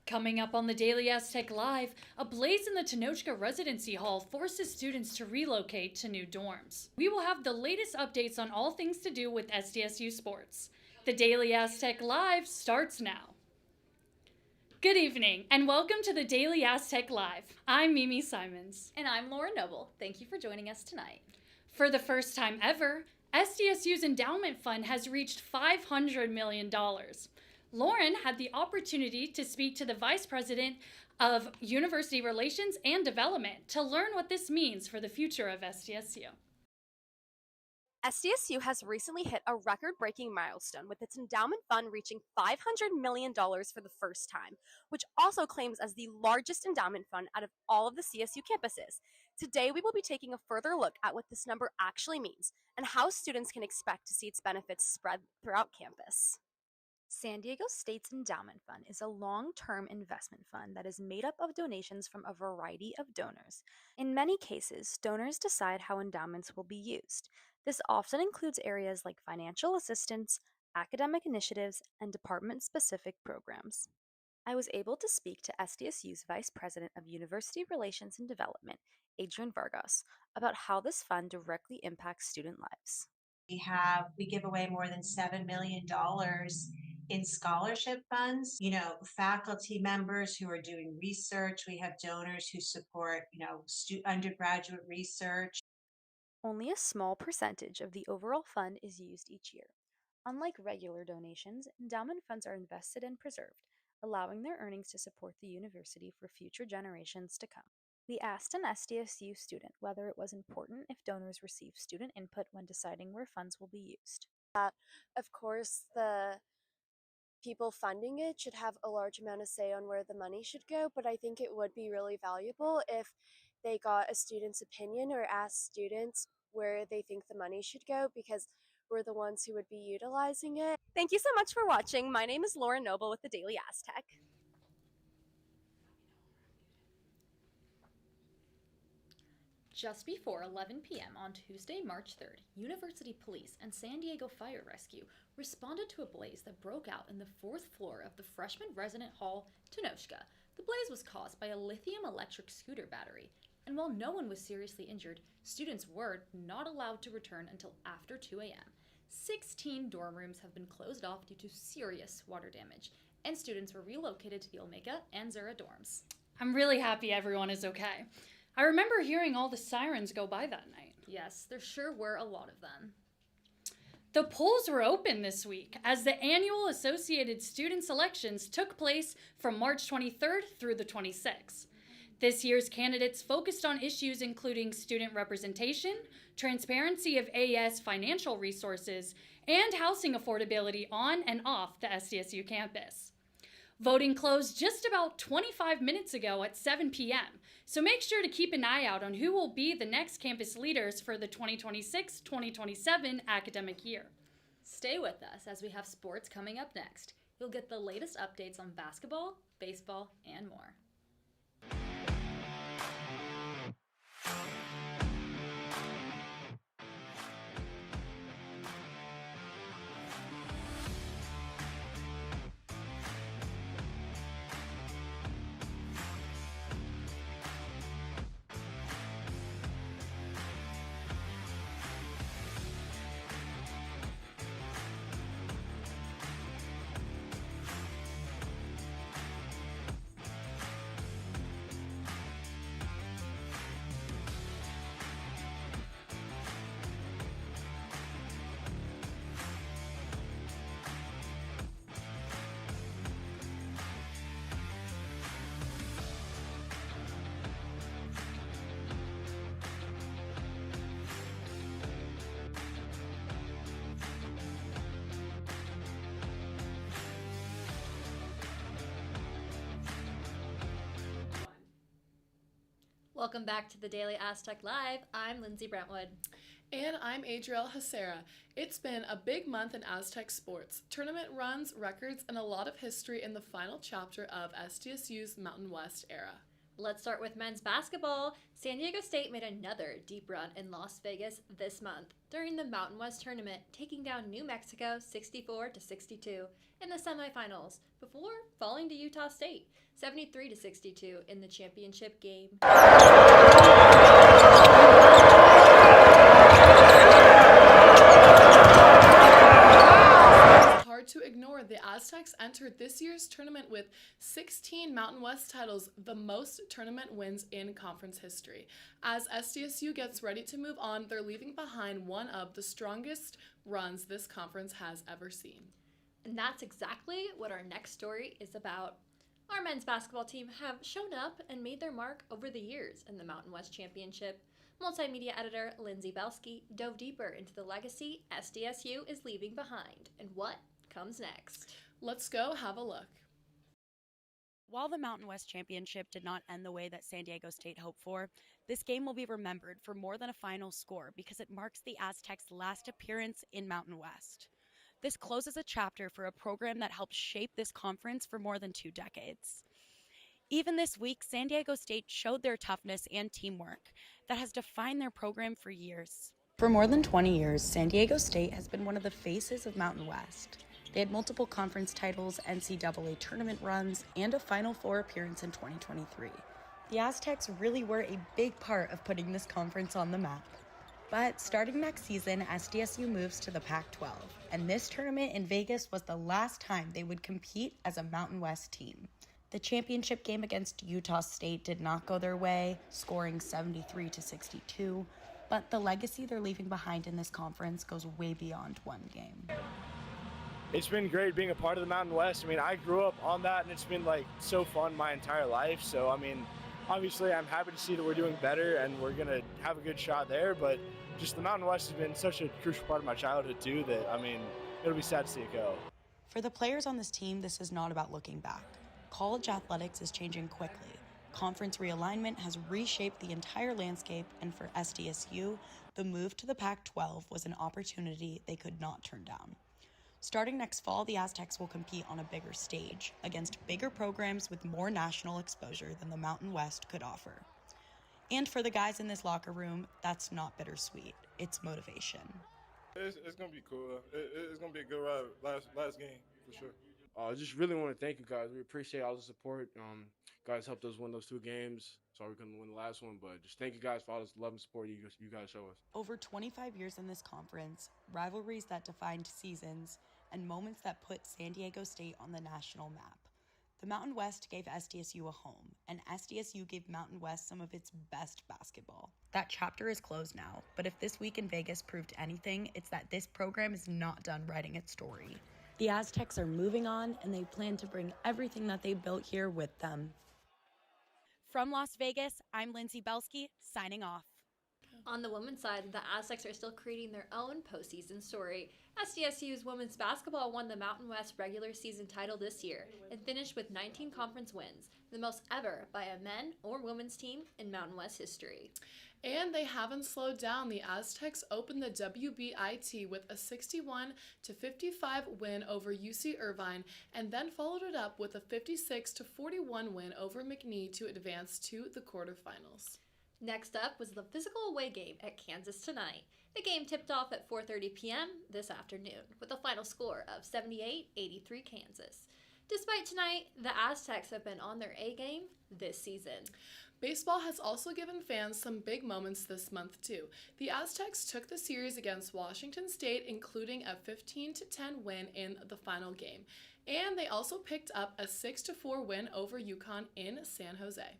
Coming up on the Daily Aztec Live, a blaze in the Tenochca Residency Hall forces students to relocate to new dorms. We will have the latest updates on all things to do with SDSU sports. The Daily Aztec Live starts now. Good evening, and welcome to the Daily Aztec Live. I'm Mimi Simons. And I'm Laura Noble. Thank you for joining us tonight. For the first time ever, SDSU's endowment fund has reached $500 million. Lauren had the opportunity to speak to the Vice President of University Relations and Development to learn what this means for the future of SDSU. SDSU has recently hit a record-breaking milestone with its endowment fund reaching $500 million for the first time, which also claims as the largest endowment fund out of all of the CSU campuses. Today, we will be taking a further look at what this number actually means and how students can expect to see its benefits spread throughout campus. San Diego State's Endowment Fund is a long-term investment fund that is made up of donations from a variety of donors. In many cases, donors decide how endowments will be used. This often includes areas like financial assistance, academic initiatives, and department-specific programs. I was able to speak to SDSU's Vice President of University Relations and Development, Adrielle Vargas, about how this fund directly impacts student lives. We give away more than $7 million in scholarship funds, faculty members who are doing research. We have donors who support, undergraduate research. Only a small percentage of the overall fund is used each year. Unlike regular donations, endowment funds are invested and preserved, allowing their earnings to support the university for future generations to come. We asked an SDSU student whether it was important if donors receive student input when deciding where funds will be used. Of course, the people funding it should have a large amount of say on where the money should go, but I think it would be really valuable if they got a student's opinion or asked students where they think the money should go, because we're the ones who would be utilizing it. Thank you so much for watching. My name is Laura Noble with the Daily Aztec. Just before 11 p.m. on Tuesday, March 3rd, University Police and San Diego Fire Rescue responded to a blaze that broke out in the fourth floor of the freshman resident hall, Tenochca. The blaze was caused by a lithium electric scooter battery, and while no one was seriously injured, students were not allowed to return until after 2 a.m. 16 dorm rooms have been closed off due to serious water damage, and students were relocated to the Olmeca and Zura dorms. I'm really happy everyone is okay. I remember hearing all the sirens go by that night. Yes, there sure were a lot of them. The polls were open this week as the annual Associated Students elections took place from March 23rd through the 26th. This year's candidates focused on issues including student representation, transparency of AES financial resources, and housing affordability on and off the SDSU campus. Voting closed just about 25 minutes ago at 7 p.m., so make sure to keep an eye out on who will be the next campus leaders for the 2026-2027 academic year. Stay with us as we have sports coming up next. You'll get the latest updates on basketball, baseball, and more. Welcome back to the Daily Aztec Live. I'm Lindsey Brintwood. And I'm Adrielle Hasara. It's been a big month in Aztec sports. Tournament runs, records, and a lot of history in the final chapter of SDSU's Mountain West era. Let's start with men's basketball. San Diego State made another deep run in Las Vegas this month during the Mountain West tournament, taking down New Mexico 64-62 in the semifinals before falling to Utah State 73-62 in the championship game. To ignore, the Aztecs entered this year's tournament with 16 Mountain West titles, the most tournament wins in conference history. As SDSU gets ready to move on, they're leaving behind one of the strongest runs this conference has ever seen. And that's exactly what our next story is about. Our men's basketball team have shown up and made their mark over the years in the Mountain West Championship. Multimedia editor Lindsey dove deeper into the legacy SDSU is leaving behind and what comes next. Let's go have a look. While the Mountain West Championship did not end the way that San Diego State hoped for, this game will be remembered for more than a final score because it marks the Aztecs' last appearance in Mountain West. This closes a chapter for a program that helped shape this conference for more than 2 decades. Even this week, San Diego State showed their toughness and teamwork that has defined their program for years. For more than 20 years, San Diego State has been one of the faces of Mountain West. They had multiple conference titles, NCAA tournament runs, and a Final Four appearance in 2023. The Aztecs really were a big part of putting this conference on the map. But starting next season, SDSU moves to the Pac-12, and this tournament in Vegas was the last time they would compete as a Mountain West team. The championship game against Utah State did not go their way, scoring 73-62, but the legacy they're leaving behind in this conference goes way beyond one game. It's been great being a part of the Mountain West. I mean, I grew up on that, and it's been so fun my entire life. So, I mean, obviously I'm happy to see that we're doing better and we're going to have a good shot there. But just the Mountain West has been such a crucial part of my childhood too that, I mean, it'll be sad to see it go. For the players on this team, this is not about looking back. College athletics is changing quickly. Conference realignment has reshaped the entire landscape, and for SDSU, the move to the Pac-12 was an opportunity they could not turn down. Starting next fall, the Aztecs will compete on a bigger stage against bigger programs with more national exposure than the Mountain West could offer. And for the guys in this locker room, that's not bittersweet. It's motivation. It's going to be cool. It's going to be a good ride last game, for sure. I just really want to thank you guys. We appreciate all the support. Guys helped us win those 2 games. Sorry we couldn't win the last one, but just thank you guys for all this love and support you guys show us. Over 25 years in this conference, rivalries that defined seasons, and moments that put San Diego State on the national map. The Mountain West gave SDSU a home, and SDSU gave Mountain West some of its best basketball. That chapter is closed now, but if this week in Vegas proved anything, it's that this program is not done writing its story. The Aztecs are moving on, and they plan to bring everything that they built here with them. From Las Vegas, I'm Lindsey, signing off. On the women's side, the Aztecs are still creating their own postseason story. SDSU's women's basketball won the Mountain West regular season title this year and finished with 19 conference wins, the most ever by a men or women's team in Mountain West history. And they haven't slowed down. The Aztecs opened the WBIT with a 61-55 win over UC Irvine and then followed it up with a 56-41 win over McNeese to advance to the quarterfinals. Next up was the physical away game at Kansas tonight. The game tipped off at 4:30 p.m. this afternoon with a final score of 78-83 Kansas. Despite tonight, the Aztecs have been on their A game this season. Baseball has also given fans some big moments this month too. The Aztecs took the series against Washington State, including a 15-10 win in the final game. And they also picked up a 6-4 win over UConn in San Jose.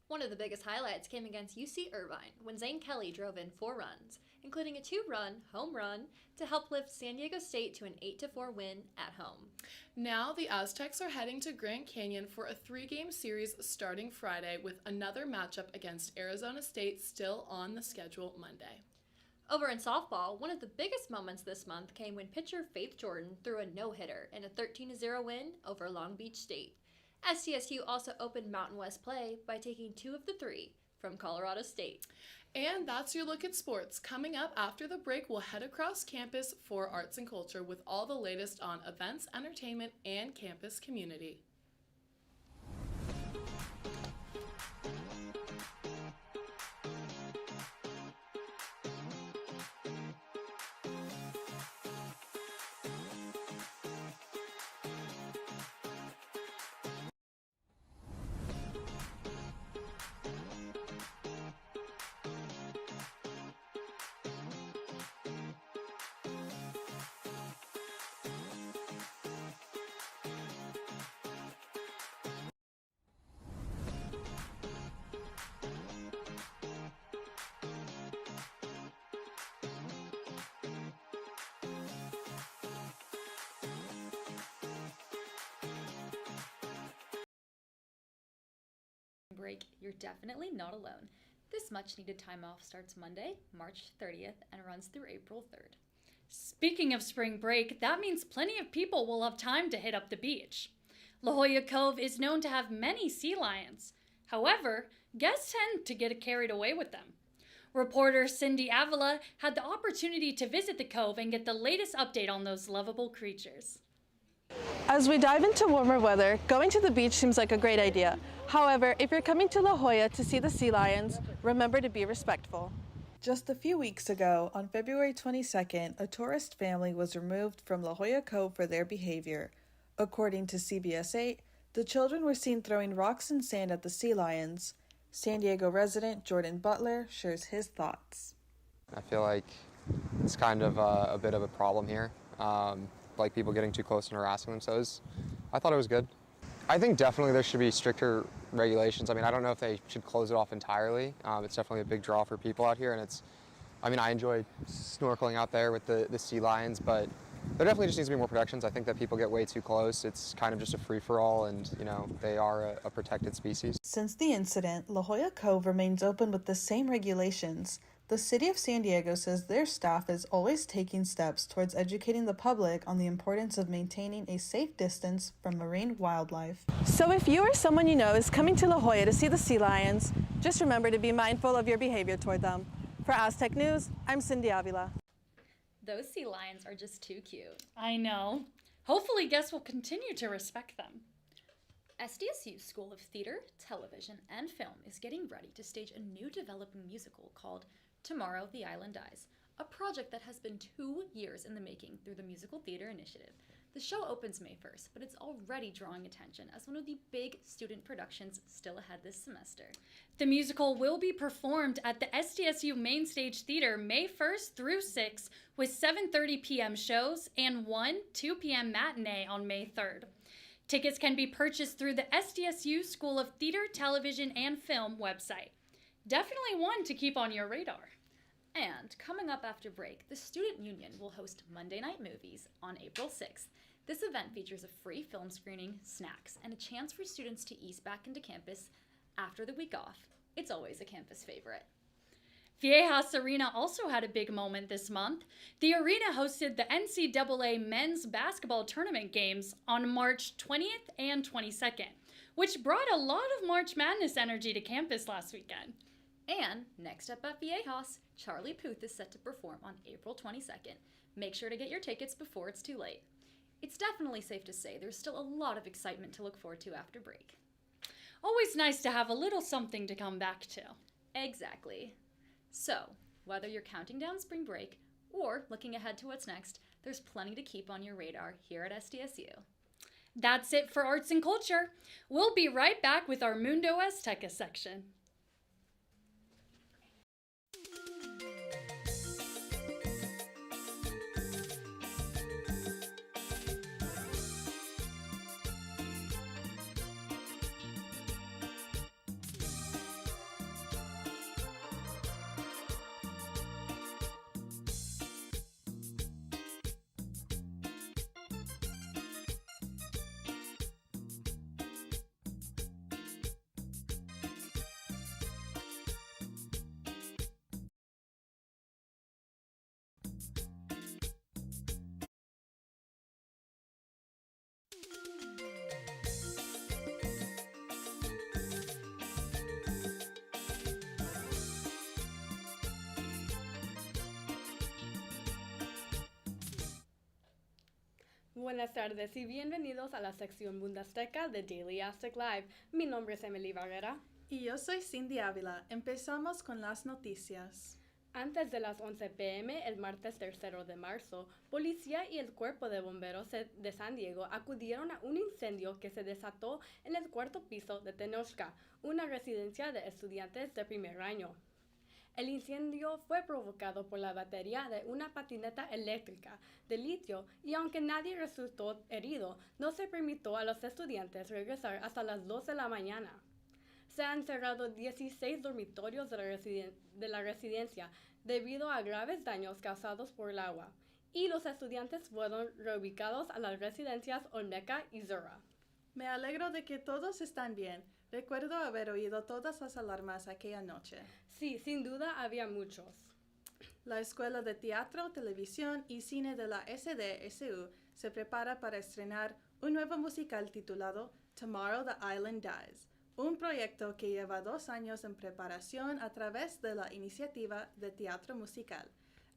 One of the biggest highlights came against UC Irvine when Zane Kelly drove in 4 runs, including a 2-run home run to help lift San Diego State to an 8-4 win at home. Now the Aztecs are heading to Grand Canyon for a 3-game series starting Friday with another matchup against Arizona State still on the schedule Monday. Over in softball, one of the biggest moments this month came when pitcher Faith Jordan threw a no-hitter in a 13-0 win over Long Beach State. SDSU also opened Mountain West play by taking 2 of the 3 from Colorado State. And that's your look at sports. Coming up after the break, we'll head across campus for arts and culture with all the latest on events, entertainment, and campus community. Break, you're definitely not alone. This much needed time off starts Monday, March 30th, and runs through April 3rd. Speaking of spring break, that means plenty of people will have time to hit up the beach. La Jolla Cove is known to have many sea lions. However, guests tend to get carried away with them. Reporter Cindy Avila had the opportunity to visit the cove and get the latest update on those lovable creatures. As we dive into warmer weather, going to the beach seems like a great idea. However, if you're coming to La Jolla to see the sea lions, remember to be respectful. Just a few weeks ago, on February 22nd, a tourist family was removed from La Jolla Cove for their behavior. According to CBS 8, the children were seen throwing rocks and sand at the sea lions. San Diego resident Jordan Butler shares his thoughts. I feel like it's kind of a bit of a problem here, like people getting too close and harassing them, so I thought it was good. I think definitely there should be stricter regulations. I mean, I don't know if they should close it off entirely. It's definitely a big draw for people out here, and I enjoy snorkeling out there with the sea lions, but there definitely just needs to be more protections. I think that people get way too close. It's kind of just a free-for-all, and, they are a protected species. Since the incident, La Jolla Cove remains open with the same regulations. The city of San Diego says their staff is always taking steps towards educating the public on the importance of maintaining a safe distance from marine wildlife. So if you or someone you know is coming to La Jolla to see the sea lions, just remember to be mindful of your behavior toward them. For Aztec News, I'm Cindy Avila. Those sea lions are just too cute. I know. Hopefully guests will continue to respect them. SDSU School of Theater, Television, and Film is getting ready to stage a new developing musical called Tomorrow the Island Dies, a project that has been 2 years in the making through the Musical Theater Initiative. The show opens May 1st, but it's already drawing attention as one of the big student productions still ahead this semester. The musical will be performed at the SDSU Main Stage Theater May 1st through 6th with 7:30 p.m. shows and 2 p.m. matinee on May 3rd. Tickets can be purchased through the SDSU School of Theater, Television, and Film website. Definitely one to keep on your radar. And coming up after break, the Student Union will host Monday Night Movies on April 6th. This event features a free film screening, snacks, and a chance for students to ease back into campus after the week off. It's always a campus favorite. Viejas Arena also had a big moment this month. The arena hosted the NCAA men's basketball tournament games on March 20th and 22nd, which brought a lot of March Madness energy to campus last weekend. And next up at Viejas, Charlie Puth is set to perform on April 22nd. Make sure to get your tickets before it's too late. It's definitely safe to say there's still a lot of excitement to look forward to after break. Always nice to have a little something to come back to. Exactly. So, whether you're counting down spring break or looking ahead to what's next, there's plenty to keep on your radar here at SDSU. That's it for arts and culture. We'll be right back with our Mundo Azteca section. Buenas tardes y bienvenidos a la sección Mundo Azteca de Daily Aztec Live. Mi nombre es Emily Barrera. Y yo soy Cindy Avila. Empezamos con las noticias. Antes de las 11 p.m. el martes 3 de marzo, policía y el cuerpo de bomberos de San Diego acudieron a un incendio que se desató en el cuarto piso de Tenochca, una residencia de estudiantes de primer año. El incendio fue provocado por la batería de una patineta eléctrica de litio y aunque nadie resultó herido, no se permitió a los estudiantes regresar hasta las 2 de la mañana. Se han cerrado 16 dormitorios de la residencia debido a graves daños causados por el agua y los estudiantes fueron reubicados a las residencias Olmeca y Zura. Me alegro de que todos están bien, Recuerdo haber oído todas las alarmas aquella noche. Sí, sin duda había muchos. La Escuela de Teatro, Televisión y Cine de la SDSU se prepara para estrenar un nuevo musical titulado Tomorrow the Island Dies, un proyecto que lleva 2 años en preparación a través de la iniciativa de teatro musical.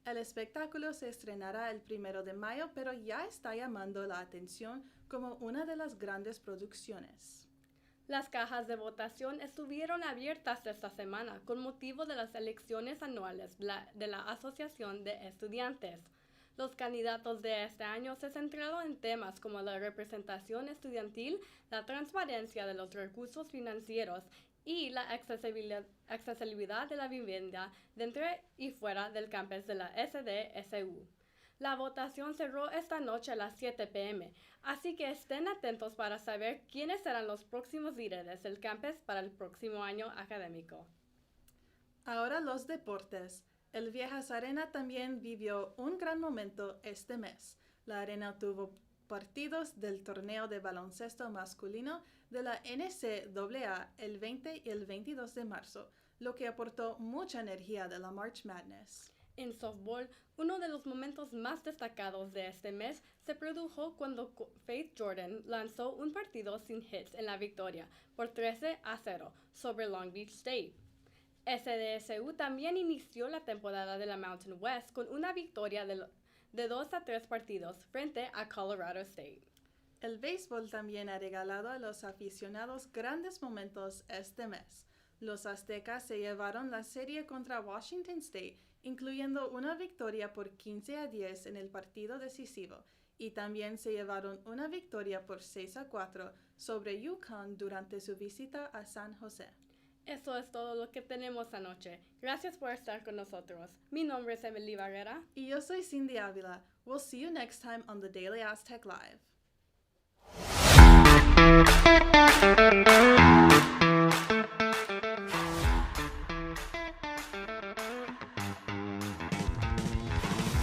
El espectáculo se estrenará el 1 de mayo, pero ya está llamando la atención como una de las grandes producciones. Las cajas de votación estuvieron abiertas esta semana con motivo de las elecciones anuales de la Asociación de Estudiantes. Los candidatos de este año se centraron en temas como la representación estudiantil, la transparencia de los recursos financieros y la accesibilidad de la vivienda dentro y fuera del campus de la SDSU. La votación cerró esta noche a las 7 p.m., así que estén atentos para saber quiénes serán los próximos líderes del campus para el próximo año académico. Ahora los deportes. El Viejas Arena también vivió un gran momento este mes. La arena tuvo partidos del torneo de baloncesto masculino de la NCAA el 20 y el 22 de marzo, lo que aportó mucha energía de la March Madness. En softball, uno de los momentos más destacados de este mes se produjo cuando Faith Jordan lanzó un partido sin hits en la victoria por 13-0 sobre Long Beach State. SDSU también inició la temporada de la Mountain West con una victoria de 2-3 partidos frente a Colorado State. El béisbol también ha regalado a los aficionados grandes momentos este mes. Los Aztecas se llevaron la serie contra Washington State, incluyendo una victoria por 15-10 en el partido decisivo, y también se llevaron una victoria por 6-4 sobre UConn durante su visita a San José. Eso es todo lo que tenemos anoche. Gracias por estar con nosotros. Mi nombre es Emily Barrera. Y yo soy Cindy Avila. We'll see you next time on the Daily Aztec Live.